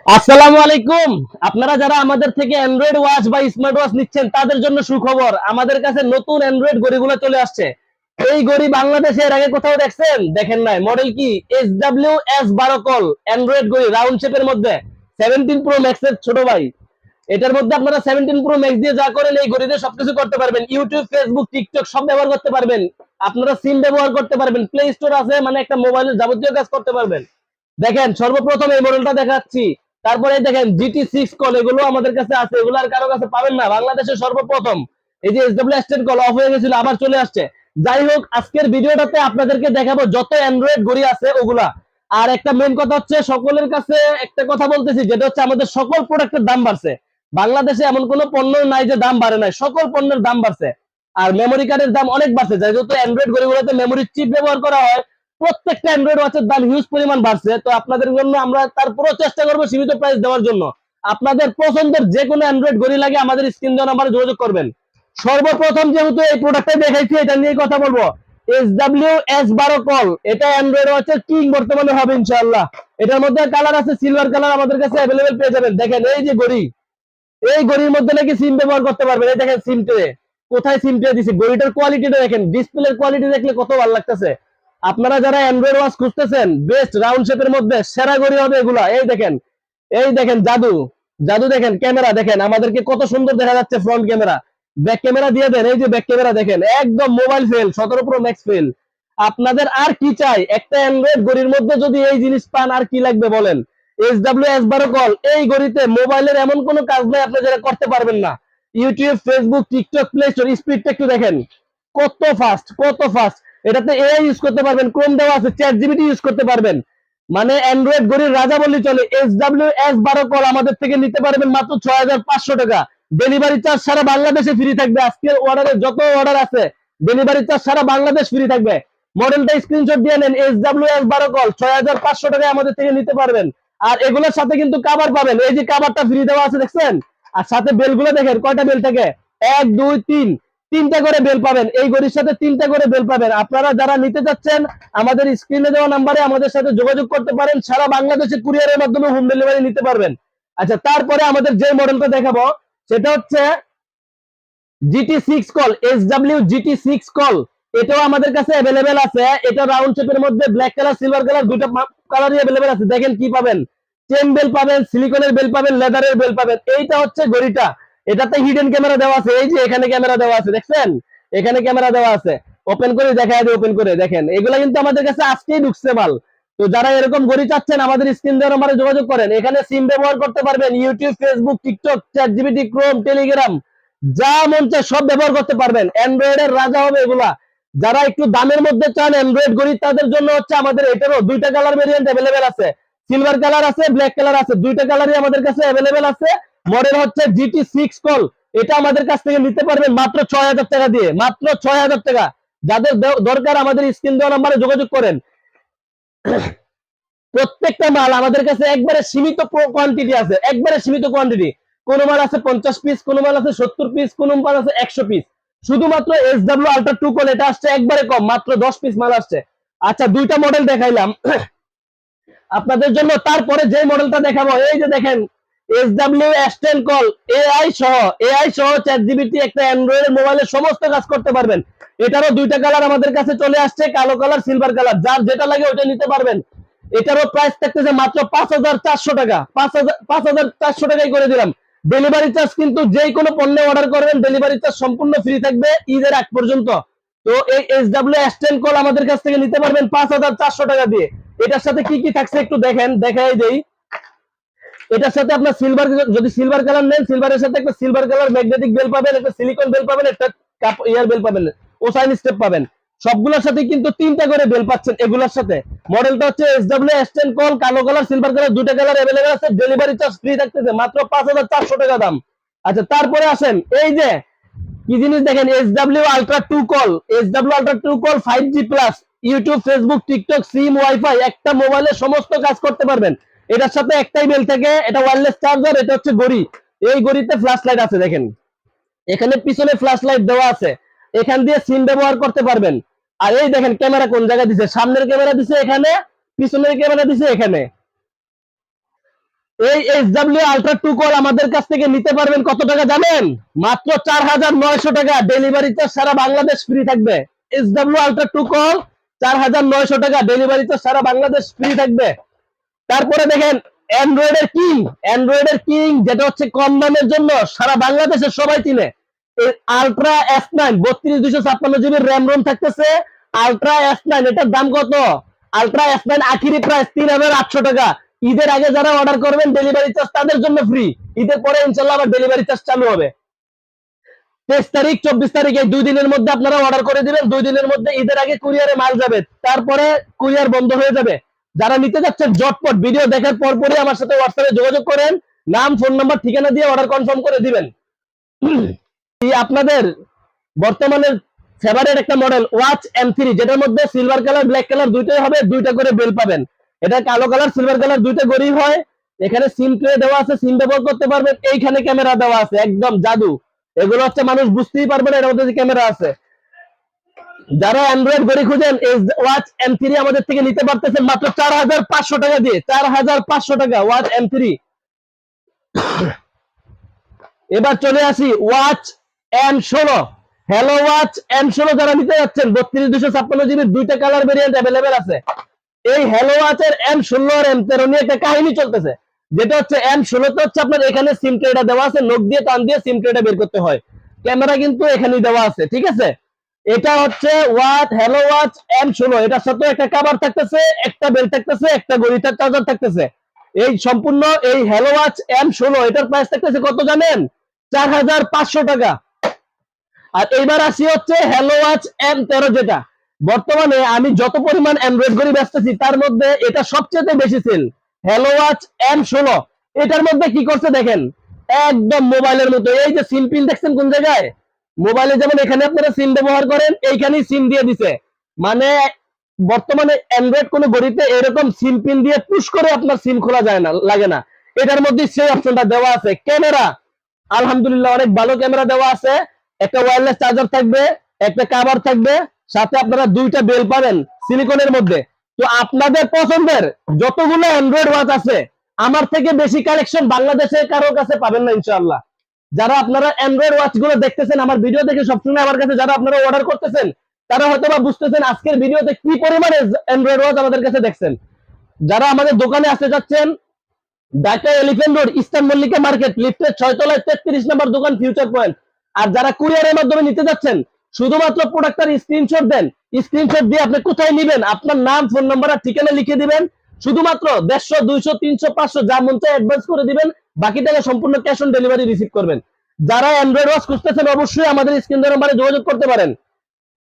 আসসালামু আলাইকুম। আপনারা যারা আমাদের থেকে অ্যান্ড্রয়েড ওয়াচ বা স্মার্ট ওয়াচ নিচ্ছেন তাদের জন্য সুখবর, আমাদের কাছে নতুন অ্যান্ড্রয়েড ঘড়িগুলো চলে আসছে। এই ঘড়ি বাংলাদেশে এর আগে কোথাও দেখছেন? দেখেন নাই। মডেল কি? SW-S12 কল অ্যান্ড্রয়েড ঘড়ি, রাউন্ড শেপের মধ্যে 17 প্রো ম্যাক্স এর ছোট ভাই। এটার মধ্যে আপনারা 17 প্রো ম্যাক্স দিয়ে যা করেন এই ঘড়িতে সবকিছু করতে পারবেন। ইউটিউব, ফেসবুক, টিকটক সব ব্যবহার করতে পারবেন। আপনারা সিম ব্যবহার করতে পারবেন, প্লে স্টোর আছে, মানে একটা মোবাইলের যাবতীয় কাজ করতে পারবেন। দেখেন সর্বপ্রথম এই মডেলটা দেখাচ্ছি। তারপরে দেখেন GT6 কল, এগুলো আমাদের কাছে আছে, এগুলো আর কারো কাছে পাবেন না। বাংলাদেশের সর্বপ্রথম এই যে SW-S10 কল অফ হয়ে গেছিল, আবার চলে আসছে। যাই হোক, আজকের ভিডিওটাতে আপনাদেরকে দেখাবো যত অ্যান্ড্রয়েড ঘড়ি আছে ওগুলা। আর একটা মেন কথা হচ্ছে, সকলের কাছে একটা কথা বলতেছি, যেটা হচ্ছে আমাদের সকল প্রোডাক্টের দাম বাড়ছে। বাংলাদেশে এমন কোনো পণ্য নাই যে দাম বাড়ে নাই, সকল পণ্যের দাম বাড়ছে। আর মেমোরি কার্ডের দাম অনেক বাড়ছে, যেহেতু অ্যান্ড্রয়েড ঘড়িগুলোতে মেমোরি চিপ ব্যবহার করা হয়। প্রত্যেকটা অ্যান্ড্রয়েড ওয়াচের দাম হিউজ পরিমাণ বাড়ছে। তো আপনাদের জন্য আমরা তারপরেও চেষ্টা করবো সীমিত প্রাইস দেওয়ার জন্য। আপনাদের পছন্দের যে কোনো অ্যান্ড্রয়েড ঘড়ি লাগে আমাদের স্ক্রিন দেওয়া নাম্বারে যোগাযোগ করবেন। সর্বপ্রথম যেহেতু এই প্রোডাক্টটা দেখাইছি, এটা নিয়ে কথা বলবো। SW-S12 কল, এটা অ্যান্ড্রয়েড ওয়াচের কিং বর্তমানে হবে ইনশাআল্লাহ। এটার মধ্যে কালার আছে, সিলভার কালার আমাদের কাছে অ্যাভেলেবেল পেয়ে যাবেন। দেখেন এই যে ঘড়ি, এই ঘড়ির মধ্যে নাকি সিম ব্যবহার করতে পারবেন। এই দেখেন সিম ট্রে, কোথায় সিম ট্রে দিছি। ঘড়িটার কোয়ালিটিটা দেখেন, ডিসপ্লের কোয়ালিটি দেখলে কত ভালো লাগতেছে। আপনারা যারা অ্যান্ড্রয়েড ওয়াচ খুঁজতেছেন, বেস্ট রাউন্ড শেপের মধ্যে সেরা ঘড়ি হবে এগুলা। এই দেখেন, এই দেখেন জাদু, জাদু দেখেন। ক্যামেরা দেখেন আমাদেরকে কত সুন্দর দেখা যাচ্ছে, ফ্রন্ট ক্যামেরা। ব্যাক ক্যামেরা দিয়ে দেন, এই যে ব্যাক ক্যামেরা দেখেন, একদম mobile fail, 17 pro max fail. আপনাদের আর কি চাই? একটা অ্যান্ড্রয়েড ঘড়ির মধ্যে যদি এই জিনিস পান, আর কি লাগবে বলেন? SW-S12 কল, এই ঘড়িতে মোবাইলের এমন কোনো কাজ নাই আপনি যেটা করতে পারবেন না। YouTube, Facebook, TikTok, play store, স্পিডটা একটু দেখেন কত ফাস্ট, কত ফাস্ট। এটাতে এআই ইউজ করতে পারবেন, ক্রোম দেওয়া আছে, চ্যাট জিপিটি ইউজ করতে পারবেন। মানে অ্যান্ড্রয়েড ঘড়ির রাজা বললেই চলে। SW-S12 কল আমাদের থেকে নিতে পারবেন মাত্র 6500 টাকা। ডেলিভারি চার্জ সারা বাংলাদেশে ফ্রি থাকবে। আজকের অর্ডারে যত অর্ডার আছে ডেলিভারি চার্জ সারা বাংলাদেশ ফ্রি থাকবে। মডেলটা স্ক্রিনশট দিয়ে নেন। SW-S12 কল 6500 টাকায় আমাদের থেকে নিতে পারবেন। আর এগুলোর সাথে কিন্তু কাভার পাবেন, এই যে কাভারটা ফ্রি দেওয়া আছে দেখছেন। আর সাথে বেলগুলো দেখেন, কয়টা বেল থাকে? 1 2 3, তিনটা করে বেল পাবেন। এই ঘড়ির সাথে তিনটা করে বেল পাবেন। আপনারা যারা নিতে যাচ্ছেন আমাদের স্ক্রিনে দেওয়া নাম্বারে আমাদের সাথে যোগাযোগ করতে পারেন। সারা বাংলাদেশে কুরিয়ারের মাধ্যমে হোম ডেলিভারি নিতে পারবেন। আচ্ছা, তারপরে আমাদের যে মডেলটা দেখাবো সেটা হচ্ছে GT6 কল, SW-GT6 কল। এটাও আমাদের কাছে अवेलेबल আছে। এটা রাউন্ড শেপের মধ্যে ব্ল্যাক কালার, সিলভার কালার, দুটো কালারই अवेलेबल আছে। দেখেন কি পাবেন? চেন বেল পাবেন, সিলিকনের বেল পাবেন, লেদারের বেল পাবেন। এইটা হচ্ছে ঘড়িটা। এটাতে হিডেন ক্যামেরা দেওয়া আছে, এই যে এখানে ক্যামেরা দেওয়া আছে দেখছেন, এখানে ক্যামেরা দেওয়া আছে। ওপেন করে দেখায় দিই, ওপেন করে দেখেন। এগুলা কিন্তু আমাদের কাছে আজকেই ঢুকছে মাল। তো যারা এরকম ঘড়ি চাচ্ছেন আমাদের স্ক্রিন দেওয়ার নাম্বারে যোগাযোগ করেন। এখানে সিম ব্যবহার করতে পারবেন, YouTube, Facebook, TikTok, chat GPT, Chrome, Telegram, যা মন চায় সব ব্যবহার করতে পারবেন। অ্যান্ড্রয়েডের রাজা হবে এগুলা। যারা একটু দামের মধ্যে চান অ্যান্ড্রয়েড ঘড়ি, তাদের জন্য হচ্ছে আমাদের এটারও দুইটা কালার ভেরিয়েন্ট অ্যাভেলেবেল আছে। সিলভার কালার আছে, ব্ল্যাক কালার আছে, দুইটা কালারই আমাদের কাছে অ্যাভেলেবেল আছে। মডেল হচ্ছে GT6 কল। এটা আমাদের কাছ থেকে নিতে পারবেন মাত্র 6000 টাকা দিয়ে, মাত্র 6000 টাকা। যাদের দরকার আমাদের স্ক্রিন দেওয়া নাম্বারে যোগাযোগ করেন। প্রত্যেকটা মাল আমাদের কাছে একবারে সীমিত কোয়ান্টিটি আছে, একবারে সীমিত কোয়ান্টিটি। কোন মাল আছে 50 পিস, কোন মাল আছে 70 পিস, কোন মাল আছে 100 পিস। শুধুমাত্র SW-Ultra 2 কল এটা আসছে একবারে কম, মাত্র 10 পিস মাল আসছে। আচ্ছা, দুইটা মডেল দেখাইলাম আপনাদের জন্য। তারপরে যে মডেলটা দেখাবো, এই যে দেখেন SW-S10 কল, এআই সহ চ্যাট জিপিটি, একটা অ্যান্ড্রয়েড মোবাইলে সমস্ত কাজ করতে পারবেন। এটারও দুইটা কালার আমাদের কাছে চলে আসছে, কালো কালার, সিলভার কালার। যার যেটা লাগে ওটা নিতে পারবেন। এটারও প্রাইস থাকতেছে মাত্র 5400 টাকা। 5400 টাকায় করে দিলাম। ডেলিভারি চার্জ কিন্তু যে কোনো পণ্যে অর্ডার করবেন ডেলিভারি চার্জ সম্পূর্ণ ফ্রি থাকবে ঈদের আগ পর্যন্ত। তো এই SW-S10 কল আমাদের কাছ থেকে নিতে পারবেন 5400 টাকা দিয়ে। এটার সাথে কি কি থাকছে একটু দেখেন, দেখাই দেই। এটার সাথে আপনার সিলভার, যদি সিলভার কালার নেন, সিলভারের সাথে একটা সিলভার কালার ম্যাগনেটিক বেল পাবেন, একটা সিলিকন বেল পাবেন, একটা কাপ ইয়ার বেল পাবেন, ওসাইন স্টেপ পাবেন। সবগুলোর সাথে কিন্তু তিনটা করে বেল পাচ্ছেন এগুলোর সাথে। মডেলটা হচ্ছে SW-S10 কল, কালো কালার, সিলভার কালার, দুইটা কালার अवेलेबल আছে। ডেলিভারি চার্জ ফ্রি থাকতেছে, মাত্র 5400 টাকা দাম। আচ্ছা, তারপরে আসেন এই যে কি জিনিস দেখেন, SW-Ultra 2 call, SW-Ultra 2 call 5G plus, YouTube, Facebook, TikTok, SIM, WiFi, একটা মোবাইলে সমস্ত কাজ করতে পারবেন। এটার সাথে একটাই বেল থাকে, এটা ওয়্যারলেস চার্জার। এটা হচ্ছে ঘড়ি। এই ঘড়িতে ফ্ল্যাশ লাইট আছে দেখেন, এখানে পিছনে ফ্ল্যাশ লাইট দেওয়া আছে। এখান দিয়ে সিম ব্যবহার করতে পারবেন। আর এই দেখেন ক্যামেরা কোন জায়গায় দিছে, সামনের ক্যামেরা দিছে এখানে, পিছনের ক্যামেরা দিছে এখানে। এই SW আলট্রা 2 কল আমাদের কাছ থেকে নিতে পারবেন কত টাকা জানেন? মাত্র 4900 টাকা। ডেলিভারি চার্জ সারা বাংলাদেশ ফ্রি থাকবে। SW আলট্রা 2 কল 4900 টাকা, ডেলিভারি চার্জ সারা বাংলাদেশ ফ্রি থাকবে। তারপরে দেখেন অ্যান্ড্রয়েডের কিং যেটা হচ্ছে কম দামের জন্য সারা বাংলাদেশের সবাই চিনে। Ultra S9 32 256 GB RAM ROM থাকতেছে। আলট্রা S9 এটার দাম কত? আলট্রা S9 আখিরি প্রাইস 3800 টাকা। ঈদের আগে যারা অর্ডার করবেন ডেলিভারি চার্জ তাদের জন্য ফ্রি। ঈদের পরে ইনশাল্লাহ আবার ডেলিভারি চার্জ চালু হবে। 23 তারিখ 24 তারিখ এই 2 দিনের মধ্যে আপনারা অর্ডার করে দিবেন। 2 দিনের মধ্যে ঈদের আগে কুরিয়ারে মাল যাবে, তারপরে কুরিয়ার বন্ধ হয়ে যাবে। যারা নিতে যাচ্ছেন ঝটপট ভিডিও দেখার পরপরই আমার সাথে হোয়াটসঅ্যাপে যোগাযোগ করেন, নাম ফোন নাম্বার ঠিকানা দিয়ে অর্ডার কনফার্ম করে দিবেন। আপনাদের বর্তমানে ফেভারিট একটা মডেল ওয়াচ M3, যেটার মধ্যে সিলভার কালার ব্ল্যাক কালার দুইটাই হবে, দুইটা করে বেল পাবেন। এটা কালো কালার সিলভার কালার দুইটা গরিব হয়। এখানে সিম ট্রে দেওয়া আছে, সিম ব্যবহার করতে পারবেন। এইখানে ক্যামেরা দেওয়া আছে, একদম জাদু। এগুলো হচ্ছে মানুষ বুঝতেই পারবে না এর মধ্যে ক্যামেরা আছে। যারা অ্যান্ড্রয়েড ঘড়ি খুঁজেন ওয়াচ M3 আমাদের থেকে নিতে পারতেছেন মাত্র 4500 টাকা দিয়ে। 4500 টাকা ওয়াচ M3। এবার চলে আসি watch M16। Hello watch M16 যারা নিতে যাচ্ছেন 32 256 GB দুইটা কালার ভেরিয়েন্ট অ্যাভেলেবেল আছে। এই হ্যালো ওয়াচের M16 আর M13 নিয়ে একটা কাহিনী চলতেছে, যেটা হচ্ছে M16 তে হচ্ছে আপনার এখানে সিম ট্রেটা দেওয়া আছে, নখ দিয়ে টান দিয়ে সিম ট্রেটা বের করতে হয়। ক্যামেরা কিন্তু এখানেই দেওয়া আছে, ঠিক আছে। এটা হচ্ছে হ্যালো ওয়াচ M16। এটার সাথে একটা কভার থাকতেছে, একটা বেল্ট থাকতেছে, একটা ঘড়িটার চার্জার থাকতেছে। এই সম্পূর্ণ এই হ্যালো ওয়াচ M16 এটার প্রাইস থাকতেছে কত জানেন? 4500 টাকা। আর এইবার আসি হচ্ছে হ্যালো ওয়াচ M13, যেটা বর্তমানে আমি যত পরিমাণ অ্যান্ড্রয়েড ঘড়ি বেচতেছি তার মধ্যে এটা সবচেয়ে বেশি সেল। হ্যালো ওয়াচ M16 এটার মধ্যে কি করছে দেখেন, একদম মোবাইলের মতো। এই যে সিম পিন দেখছেন কোন জায়গায়, মোবাইলে যেমন এখানে আপনারা সিম ব্যবহার করেন, এইখানেই সিম দিয়ে দিছে। মানে বর্তমানে অ্যান্ড্রয়েড কোনো ঘড়িতে এরকম সিম পিন দিয়ে পুশ করে আপনার সিম খোলা যায় না, লাগে না। এটার মধ্যে সেই অপশনটা দেওয়া আছে। ক্যামেরা আলহামদুলিল্লাহ অনেক ভালো ক্যামেরা দেওয়া আছে। একটা ওয়্যারলেস চার্জার থাকবে, একটা কভার থাকবে, সাথে আপনারা দুইটা বেল পাবেন সিলিকনের মধ্যে। তো আপনাদের পছন্দের যতগুলো অ্যান্ড্রয়েড ওয়াচ আছে, আমার থেকে বেশি কালেকশন বাংলাদেশে কারো কাছে পাবেন না ইনশাআল্লাহ। যারা আপনারা অ্যান্ড্রয়েড ওয়াচ গুলো দেখতেছেন আমার ভিডিও দেখে সবসময় আমার কাছে, যারা আপনারা অর্ডার করতেছেন তারা হয়তো বা বুঝতেছেন আজকের ভিডিওতে কি পরিমাণে অ্যান্ড্রয়েড ওয়াচ আমাদের কাছে দেখছেন। যারা আমাদের দোকানে আসতে যাচ্ছেন, Dhaka elephant road eastern Mallika market লিফটের 6 তলায় 33 নম্বর দোকান ফিউচার পয়েন্ট। আর যারা কুরিয়ারের মাধ্যমে নিতে যাচ্ছেন, শুধুমাত্র প্রোডাক্টটার স্ক্রিনশট দেন। স্ক্রিনশট দিয়ে আপনি কোথায় নেবেন আপনার নাম ফোন নাম্বার আর ঠিকানা লিখে দিবেন। শুধুমাত্র 150 200 300 500 যা মন চায় অ্যাডভান্স করে দিবেন, বাকি টাকা সম্পূর্ণ ক্যাশ অন ডেলিভারি রিসিভ করবেন। যারা অ্যান্ড্রয়েড ওয়াচ খুঁজতেছেন অবশ্যই আমাদের স্ক্রিন নাম্বারে যোগাযোগ করতে পারেন।